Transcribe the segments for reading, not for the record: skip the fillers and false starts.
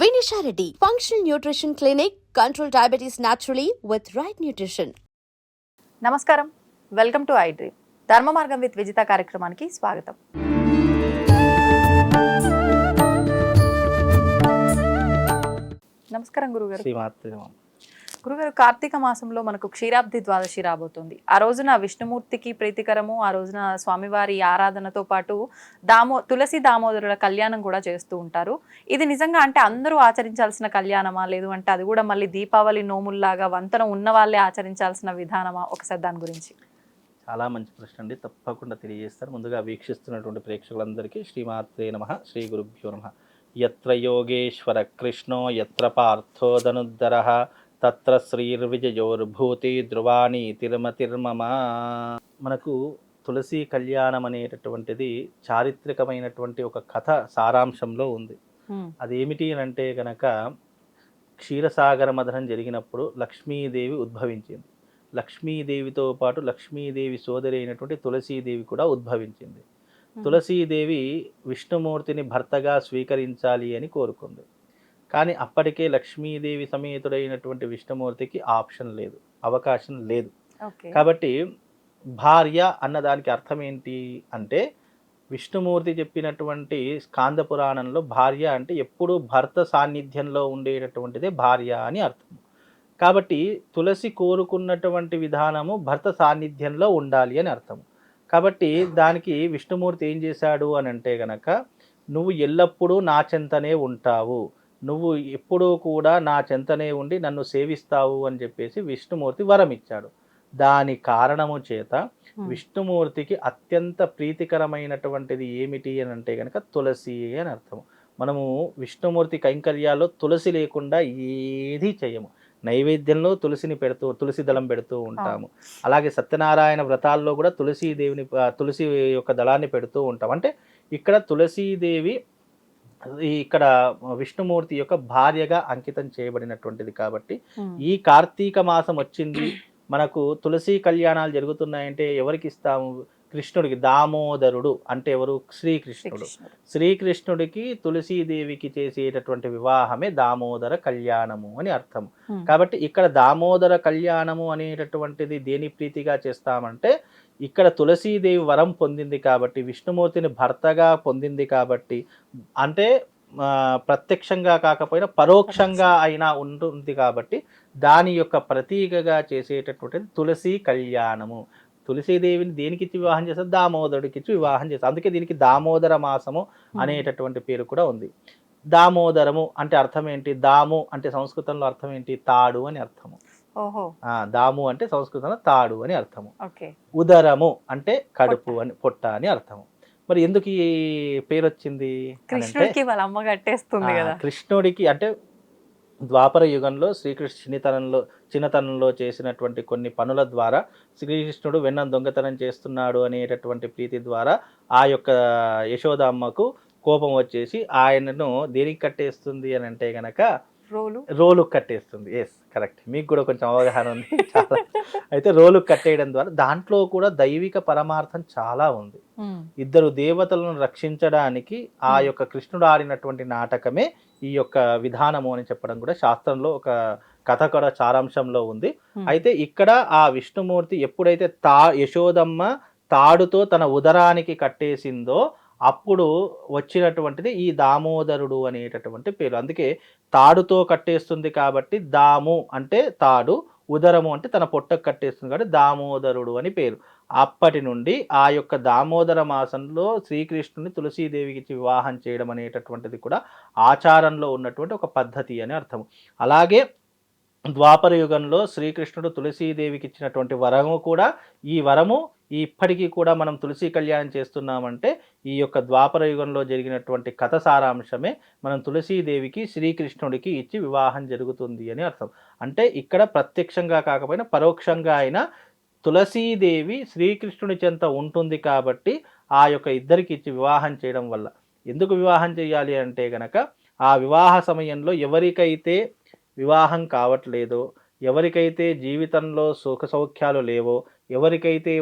Vinisha Reddy, Functional Nutrition Clinic, control diabetes naturally with right nutrition. నమస్కారం, welcome to I dream. ధర్మ మార్గం with Vijitha కార్యక్రమానికి స్వాగతం. నమస్కారం గురుగారు. గురుగారు, కార్తీక మాసంలో మనకు క్షీరాబ్ది ద్వాదశి రాబోతుంది. ఆ రోజున విష్ణుమూర్తికి ప్రీతికరము, ఆ రోజున స్వామివారి ఆరాధనతో పాటు తులసి దామోదరుల కళ్యాణం కూడా చేస్తూ ఉంటారు. ఇది నిజంగా అంటే అందరూ ఆచరించాల్సిన కళ్యాణమా, లేదు అంటే అది కూడా మళ్ళీ దీపావళి నోముల్లాగా వంతన ఉన్న వాళ్ళే ఆచరించాల్సిన విధానమా? ఒకసారి దాని గురించి. చాలా మంచి ప్రశ్న అండి, తప్పకుండా తెలియజేస్తారు. ముందుగా వీక్షిస్తున్నటువంటి ప్రేక్షకులందరికీ శ్రీమాత్రే నమః, శ్రీ గురుభ్యో నమః. యత్ర యోగేశ్వర కృష్ణో యత్ర పార్థో ధనుద్ధరః తత్ర శ్రీర్విజయోర్భూతి ధ్రువాణి తిరుమతిర్మమ. మనకు తులసి కళ్యాణం అనేటటువంటిది చారిత్రకమైనటువంటి ఒక కథ సారాంశంలో ఉంది. అదేమిటి అని అంటే కనుక, క్షీరసాగర మథనం జరిగినప్పుడు లక్ష్మీదేవి ఉద్భవించింది. లక్ష్మీదేవితో పాటు లక్ష్మీదేవి సోదరి అయినటువంటి తులసీదేవి కూడా ఉద్భవించింది. తులసీదేవి విష్ణుమూర్తిని భర్తగా స్వీకరించాలి అని కోరుకుంది. కానీ అప్పటికే లక్ష్మీదేవి సమేతుడైనటువంటి విష్ణుమూర్తికి ఆప్షన్ లేదు, అవకాశం లేదు. కాబట్టి భార్య అన్నదానికి అర్థం ఏంటి అంటే, విష్ణుమూర్తి చెప్పినటువంటి స్కాంద పురాణంలో భార్య అంటే ఎప్పుడూ భర్త సాన్నిధ్యంలో ఉండేటటువంటిదే భార్య అని అర్థం. కాబట్టి తులసి కోరుకున్నటువంటి విధానము భర్త సాన్నిధ్యంలో ఉండాలి అని అర్థం. కాబట్టి దానికి విష్ణుమూర్తి ఏం చేశాడు అని అంటే గనక, నువ్వు ఎల్లప్పుడూ నా చెంతనే ఉంటావు, నువ్వు ఎప్పుడూ కూడా నా చెంతనే ఉండి నన్ను సేవిస్తావు అని చెప్పేసి విష్ణుమూర్తి వరం ఇచ్చాడు. దాని కారణము చేత విష్ణుమూర్తికి అత్యంత ప్రీతికరమైనటువంటిది ఏమిటి అని అంటే కనుక తులసి అని అర్థం. మనము విష్ణుమూర్తి కైంకర్యాల్లో తులసి లేకుండా ఏది చేయము. నైవేద్యంలో తులసి దళం పెడుతూ ఉంటాము. అలాగే సత్యనారాయణ వ్రతాల్లో కూడా తులసి యొక్క దళాన్ని పెడుతూ ఉంటాం. అంటే ఇక్కడ తులసీదేవి ఇక్కడ విష్ణుమూర్తి యొక్క భార్యగా అంకితం చేయబడినటువంటిది. కాబట్టి ఈ కార్తీక మాసం వచ్చింది, మనకు తులసి కళ్యాణాలు జరుగుతున్నాయంటే ఎవరికి ఇస్తాము? కృష్ణుడికి. దామోదరుడు అంటే ఎవరు? శ్రీకృష్ణుడు. శ్రీకృష్ణుడికి తులసీదేవికి చేసేటటువంటి వివాహమే దామోదర కళ్యాణము అని అర్థం. కాబట్టి ఇక్కడ దామోదర కళ్యాణము అనేటటువంటిది దేని ప్రీతిగా చేస్తామంటే, ఇక్కడ తులసీదేవి వరం పొందింది కాబట్టి, విష్ణుమూర్తిని భర్తగా పొందింది కాబట్టి, అంటే ప్రత్యక్షంగా కాకపోయినా పరోక్షంగా అయినా ఉంటుంది కాబట్టి, దాని యొక్క ప్రతీకగా చేసేటటువంటిది తులసి కళ్యాణము. తులసీదేవిని దేనికిచ్చి వివాహం చేస్తారు? దామోదరుడికి ఇచ్చి వివాహం చేస్తారు. అందుకే దీనికి దామోదర మాసము అనేటటువంటి పేరు కూడా ఉంది. దామోదరము అంటే అర్థం ఏంటి? దాము అంటే సంస్కృతంలో అర్థం ఏంటి? తాడు అని అర్థము. దాము అంటే సంస్కృతంలో తాడు అని అర్థము. ఉదరము అంటే కడుపు అని, పొట్ట అని అర్థము. మరి ఎందుకు ఈ పేరు వచ్చింది? కృష్ణుడికి అంటే ద్వాపర యుగంలో శ్రీకృష్ణ చిన్నతనంలో చేసినటువంటి కొన్ని పనుల ద్వారా శ్రీకృష్ణుడు వెన్న దొంగతనం చేస్తున్నాడు అనేటటువంటి ప్రీతి ద్వారా ఆ యొక్క యశోదమ్మకు కోపం వచ్చేసి ఆయనను దేనికి కట్టేస్తుంది అని అంటే గనక, రోలు కట్టేస్తుంది. ఎస్, కరెక్ట్, మీకు కూడా కొంచెం అవగాహన ఉంది. చాలా అయితే రోలు కట్టేయడం ద్వారా దాంట్లో కూడా దైవిక పరమార్థం చాలా ఉంది. ఇద్దరు దేవతలను రక్షించడానికి ఆ యొక్క కృష్ణుడు ఆడినటువంటి నాటకమే ఈ యొక్క విధానము అని చెప్పడం కూడా శాస్త్రంలో ఒక కథ కూడా సారాంశంలో ఉంది. అయితే ఇక్కడ ఆ విష్ణుమూర్తి ఎప్పుడైతే యశోదమ్మ తాడుతో తన ఉదరానికి కట్టేసిందో అప్పుడు వచ్చినటువంటిది ఈ దామోదరుడు అనేటటువంటి పేరు. అందుకే తాడుతో కట్టేస్తుంది కాబట్టి దాము అంటే తాడు, ఉదరము అంటే తన పొట్టకు కట్టేస్తుంది కాబట్టి దామోదరుడు అని పేరు. అప్పటి నుండి ఆ యొక్క దామోదర మాసంలో శ్రీకృష్ణుని తులసీదేవికి ఇచ్చి వివాహం చేయడం అనేటటువంటిది కూడా ఆచారంలో ఉన్నటువంటి ఒక పద్ధతి అని అర్థము. అలాగే ద్వాపర యుగంలో శ్రీకృష్ణుడు తులసీదేవికి ఇచ్చినటువంటి వరము కూడా, ఈ వరము ఇప్పటికీ కూడా మనం తులసి కళ్యాణం చేస్తున్నామంటే ఈ యొక్క ద్వాపర యుగంలో జరిగినటువంటి కథ సారాంశమే మనం తులసీదేవికి శ్రీకృష్ణుడికి ఇచ్చి వివాహం జరుగుతుంది అని అర్థం. అంటే ఇక్కడ ప్రత్యక్షంగా కాకపోయినా పరోక్షంగా అయినా తులసీదేవి శ్రీకృష్ణుడి చెంత ఉంటుంది కాబట్టి ఆ యొక్క ఇద్దరికి ఇచ్చి వివాహం చేయడం వల్ల. ఎందుకు వివాహం చేయాలి అంటే గనక, ఆ వివాహ సమయంలో ఎవరికైతే వివాహం కావట్లేదో, ఎవరికైతే జీవితంలో సుఖ సౌఖ్యాలు లేవో, ఎవరికైతే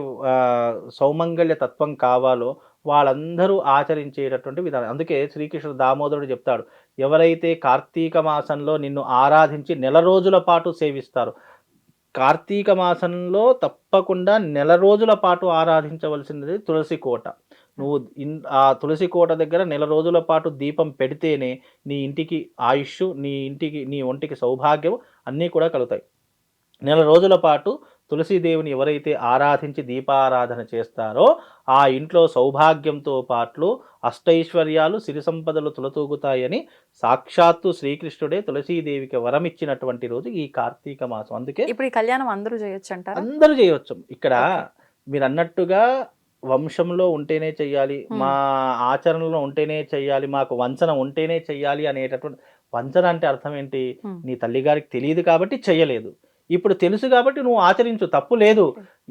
సౌమంగళ్య తత్వం కావాలో వాళ్ళందరూ ఆచరించేటటువంటి విధానం. అందుకే శ్రీకృష్ణుడు దామోదరుడు చెప్తాడు, ఎవరైతే కార్తీక మాసంలో నిన్ను ఆరాధించి నెల రోజుల పాటు సేవిస్తారో, కార్తీక మాసంలో తప్పకుండా నెల రోజుల పాటు ఆరాధించవలసినది తులసి కోట. నువ్వు ఆ తులసి కోట దగ్గర నెల రోజుల పాటు దీపం పెడితేనే నీ ఇంటికి ఆయుష్, నీ ఒంటికి సౌభాగ్యం అన్నీ కూడా కలుగుతాయి. నెల రోజుల పాటు తులసీదేవిని ఎవరైతే ఆరాధించి దీపారాధన చేస్తారో ఆ ఇంట్లో సౌభాగ్యంతో పాటు అష్టైశ్వర్యాలు, సిరి సంపదలు తులతూగుతాయని సాక్షాత్తు శ్రీకృష్ణుడే తులసీదేవికి వరమిచ్చినటువంటి రోజు ఈ కార్తీక మాసం. అందుకే ఇప్పుడు ఈ కళ్యాణం అందరూ చేయొచ్చు అంటారు. అందరూ చేయవచ్చు. ఇక్కడ మీరు అన్నట్టుగా వంశంలో ఉంటేనే చెయ్యాలి, మా ఆచరణలో ఉంటేనే చెయ్యాలి, మాకు వంచన ఉంటేనే చెయ్యాలి అనేటటువంటి, వంచన అంటే అర్థం ఏంటి? నీ తల్లిగారికి తెలియదు కాబట్టి చెయ్యలేదు, ఇప్పుడు తెలుసు కాబట్టి నువ్వు ఆచరించు, తప్పు లేదు.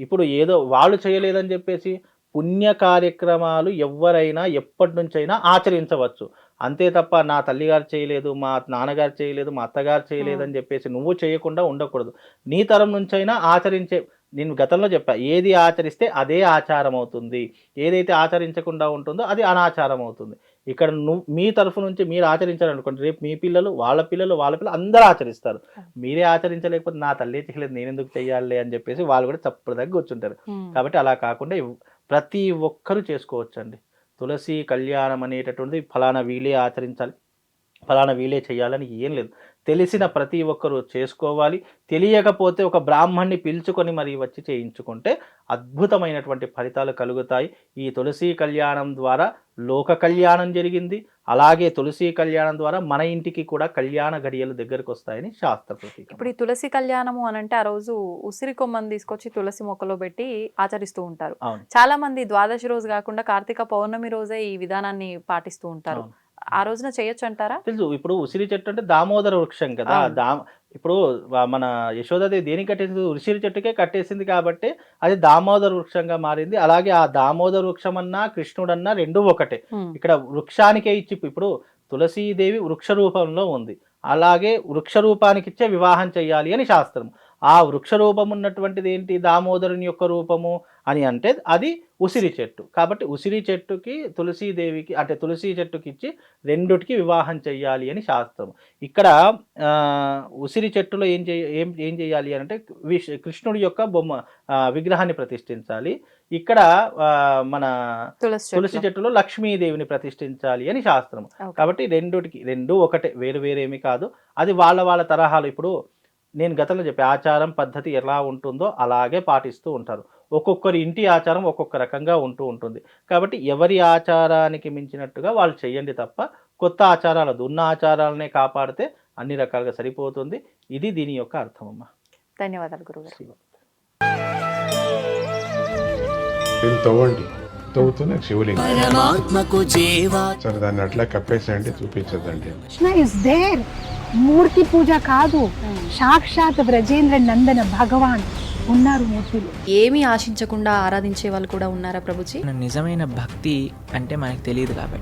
ఇప్పుడు ఏదో వాళ్ళు చేయలేదని చెప్పేసి పుణ్య కార్యక్రమాలు ఎవరైనా ఎప్పటి నుంచైనా ఆచరించవచ్చు. అంతే తప్ప నా తల్లిగారు చేయలేదు, మా నాన్నగారు చేయలేదు, మా అత్తగారు చేయలేదు అని చెప్పేసి నువ్వు చేయకుండా ఉండకూడదు. నీ తరం నుంచైనా ఆచరించే, నేను గతంలో చెప్పా, ఏది ఆచరిస్తే అదే ఆచారం అవుతుంది, ఏదైతే ఆచరించకుండా ఉంటుందో అది అనాచారం అవుతుంది. ఇక్కడ మీ తరఫు నుంచి మీరు ఆచరించాలనుకోండి, రేపు మీ పిల్లలు వాళ్ళ పిల్లలు అందరూ ఆచరిస్తారు. మీరే ఆచరించలేకపోతే నా తల్లి చేయలేదు నేను ఎందుకు చెయ్యాలి అని చెప్పేసి వాళ్ళు కూడా చప్పుడు దగ్గర కూర్చుంటారు. కాబట్టి అలా కాకుండా ప్రతి ఒక్కరూ చేసుకోవచ్చండి. తులసి కళ్యాణం అనేటటువంటిది ఫలానా వీలే ఆచరించాలి, ఫలానా వీలే చేయాలని ఏం లేదు. తెలిసిన ప్రతి ఒక్కరూ చేసుకోవాలి. తెలియకపోతే ఒక బ్రాహ్మణ్ణి పిలుచుకొని మరి వచ్చి చేయించుకుంటే అద్భుతమైనటువంటి ఫలితాలు కలుగుతాయి. ఈ తులసి కళ్యాణం ద్వారా లోక కళ్యాణం జరిగింది, అలాగే తులసి కళ్యాణం ద్వారా మన ఇంటికి కూడా కళ్యాణ గడియలు దగ్గరకు వస్తాయని శాస్త్ర ప్రతీక. ఇప్పుడు ఈ తులసి కళ్యాణము అని అంటే ఆ రోజు ఉసిరి కొమ్మని తీసుకొచ్చి తులసి మొక్కలో పెట్టి ఆచరిస్తూ ఉంటారు. చాలా మంది ద్వాదశి రోజు కాకుండా కార్తీక పౌర్ణమి రోజే ఈ విధానాన్ని పాటిస్తూ ఉంటారు. ఆ రోజున చేయొచ్చు అంటారా? తెలుసు. ఇప్పుడు ఉసిరి చెట్టు అంటే దామోదర వృక్షం కదా. ఇప్పుడు మన యశోదాదేవి దేనికి కట్టేసింది? ఉసిరి చెట్టుకే కట్టేసింది కాబట్టి అది దామోదర వృక్షంగా మారింది. అలాగే ఆ దామోదర వృక్షం అన్నా కృష్ణుడన్నా రెండూ ఒకటే. ఇక్కడ వృక్షానికే ఇచ్చి, ఇప్పుడు తులసీదేవి వృక్ష రూపంలో ఉంది, అలాగే వృక్ష రూపానికి ఇచ్చే వివాహం చెయ్యాలి అని శాస్త్రం. ఆ వృక్ష రూపం ఉన్నటువంటిది ఏంటి? దామోదరుని యొక్క రూపము అని అంటే అది ఉసిరి చెట్టు. కాబట్టి ఉసిరి చెట్టుకి తులసీదేవికి అంటే తులసి చెట్టుకి ఇచ్చి రెండుటికి వివాహం చెయ్యాలి అని శాస్త్రం. ఇక్కడ ఉసిరి చెట్టులో ఏం చేయాలి అంటే కృష్ణుడి యొక్క విగ్రహాన్ని ప్రతిష్ఠించాలి. ఇక్కడ మన తులసి చెట్టులో లక్ష్మీదేవిని ప్రతిష్ఠించాలి అని శాస్త్రం. కాబట్టి రెండు ఒకటే, వేరు వేరేమి కాదు. అది వాళ్ళ తరహాలు. ఇప్పుడు నేను గతంలో చెప్పే ఆచారం పద్ధతి ఎలా ఉంటుందో అలాగే పాటిస్తూ ఉంటారు. ఒక్కొక్కరి ఇంటి ఆచారం ఒక్కొక్క రకంగా ఉంటుంది. కాబట్టి ఎవరి ఆచారానికి మించినట్టుగా వాళ్ళు చెయ్యండి తప్ప కొత్త ఆచారాలు ఉన్న ఆచారాలనే కాపాడితే అన్ని రకాలుగా సరిపోతుంది. ఇది దీని యొక్క అర్థం అమ్మా. ధన్యవాదాలు గురుగారు. తవ్వుతూనే శివలింగం సరే దాన్ని అట్లా కప్పేసేయండి, చూపించదండి. మూర్తి పూజ కాదు, సాక్షాత్ బ్రజేంద్ర నందన భగవాన్ ఉన్నారు మూర్తిలో. ఏమీ ఆశించకుండా ఆరాధించే వాళ్ళు కూడా ఉన్నారా ప్రభుజీ? నిజమైన భక్తి అంటే మనకు తెలియదు కాబట్టి